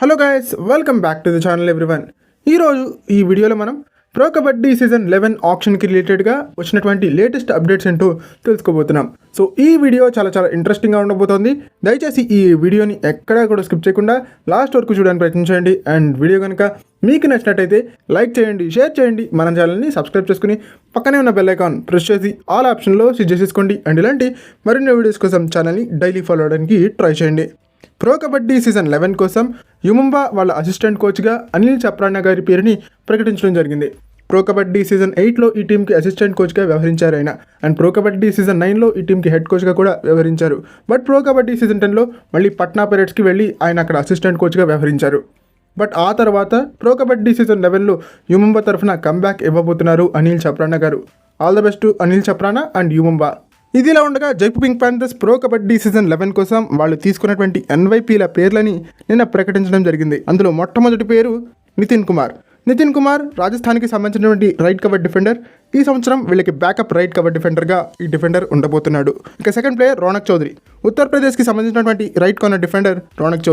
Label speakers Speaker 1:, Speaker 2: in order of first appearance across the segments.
Speaker 1: Hello guys, welcome back to the channel everyone. ఈరోజు ఈ వీడియోలో మనం ప్రో కబడ్డీ సీజన్ 11 ఆప్షన్కి రిలేటెడ్గా వచ్చినటువంటి లేటెస్ట్ అప్డేట్స్ ఏంటో తెలుసుకోబోతున్నాం. సో ఈ వీడియో చాలా ఇంట్రెస్టింగ్గా ఉండబోతోంది. దయచేసి ఈ వీడియోని ఎక్కడా కూడా స్కిప్ చేయకుండా లాస్ట్ వరకు చూడడానికి ప్రయత్నించండి. అండ్ వీడియో కనుక మీకు నచ్చినట్టయితే లైక్ చేయండి, షేర్ చేయండి, మన ఛానల్ని సబ్స్క్రైబ్ చేసుకుని పక్కనే ఉన్న బెల్ ఐకాన్ ప్రెస్ చేసి ఆల్ ఆప్షన్లో సెట్ చేసేసుకోండి. అండ్ ఇలాంటి మరిన్ని వీడియోస్ కోసం ఛానల్ని డైలీ ఫాలో అవడానికి ట్రై చేయండి. ప్రో కబడ్డీ సీజన్ 11 కోసం యుముంబా వాళ్ళ అసిస్టెంట్ కోచ్గా అనిల్ చప్రానా గారి పేరుని ప్రకటించడం జరిగింది. ప్రో కబడ్డీ సీజన్ 8లో ఈ టీంకి అసిస్టెంట్ కోచ్గా వ్యవహరించారు ఆయన. అండ్ ప్రో కబడ్డీ సీజన్ 9లో ఈ టీంకి హెడ్ కోచ్గా కూడా వ్యవహరించారు. బట్ ప్రో కబడ్డీ సీజన్ 10లో మళ్ళీ పట్నా పైరేట్స్కి వెళ్ళి ఆయన అక్కడ అసిస్టెంట్ కోచ్గా వ్యవహరించారు. బట్ ఆ తర్వాత ప్రో కబడ్డీ సీజన్ 11లో యుముంబా తరఫున కంబ్యాక్ ఇవ్వబోతున్నారు అనిల్ చప్రానా గారు. All the best to Anil Chaprana and U Mumba. ఇదిలా ఉండగా Jaipur pink panthers pro kabaddi season 11 కోసం వాళ్ళు తీసుకున్నటువంటి ఎన్వైపీల పేర్లని నిన్న ప్రకటించడం జరిగింది. అందులో మొట్టమొదటి పేరు నితిన్ కుమార్ రాజస్థాన్కి సంబంధించినటువంటి రైట్ కవర్ డిఫెండర్. ఈ సంవత్సరం వీళ్ళకి బ్యాకప్ రైట్ కవర్ డిఫెండర్గా ఈ డిఫెండర్ ఉండబోతున్నాడు. ఇక సెకండ్ ప్లేయర్ రోనక్ చౌదరి, ఉత్తరప్రదేశ్కి సంబంధించినటువంటి right corner defender Ronak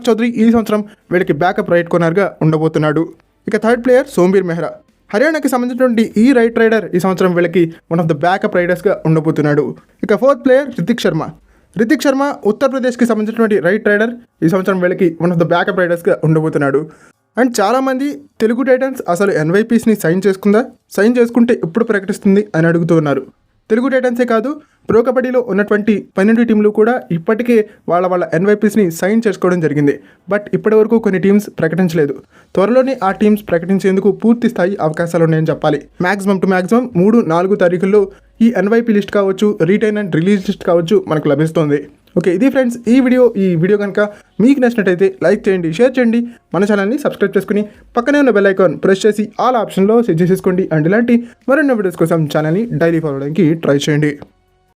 Speaker 1: Chaudhary ఈ సంవత్సరం వీళ్ళకి బ్యాకప్ రైట్ కార్నర్గా ఉండబోతున్నాడు. ఇక థర్డ్ ప్లేయర్ సోంబీర్ మెహ్రా, హర్యానాకి సంబంధించినటువంటి ఈ రైట్ రైడర్ ఈ సంవత్సరం వీళ్ళకి వన్ ఆఫ్ ద బ్యాకప్ రైడర్స్గా ఉండబోతున్నాడు. ఇక ఫోర్త్ ప్లేయర్ రితిక్ శర్మ ఉత్తరప్రదేశ్కి సంబంధించినటువంటి రైట్ రైడర్ ఈ సంవత్సరం వీళ్ళకి వన్ ఆఫ్ ద బ్యాకప్ రైడర్స్గా ఉండబోతున్నాడు. అండ్ చాలామంది తెలుగు టైటన్స్ అసలు ఎన్వైపీస్ని సైన్ చేసుకుంటే ఎప్పుడు ప్రకటిస్తుంది అని అడుగుతూ ఉన్నారు. తెలుగు టైటన్సే కాదు, ప్రో కబడ్డీలో ఉన్నటువంటి 12 టీంలు కూడా ఇప్పటికే వాళ్ళ ఎన్వైపీస్ని సైన్ చేసుకోవడం జరిగింది. బట్ ఇప్పటివరకు కొన్ని టీమ్స్ ప్రకటించలేదు. త్వరలోనే ఆ టీమ్స్ ప్రకటించేందుకు పూర్తి స్థాయి అవకాశాలు ఉన్నాయని చెప్పాలి. మ్యాక్సిమం 3-4 తారీఖుల్లో ఈ ఎన్వైపీ లిస్ట్ కావచ్చు, రిటైన్ అండ్ రిలీజ్ లిస్ట్ కావచ్చు మనకు లభిస్తుంది. ఓకే, ఇది ఫ్రెండ్స్ ఈ వీడియో కనుక మీకు నచ్చినట్టయితే లైక్ చేయండి, షేర్ చేయండి, మన ఛానల్ని సబ్స్క్రైబ్ చేసుకుని పక్కనే ఉన్న బెల్ ఐకాన్ ప్రెస్ చేసి ఆల్ ఆప్షన్లో సెట్ చేసేసుకోండి. అండ్ ఇలాంటి మరిన్ని వీడియోస్ కోసం ఛానల్ని డైలీ ఫాలో అవడానికి ట్రై చేయండి.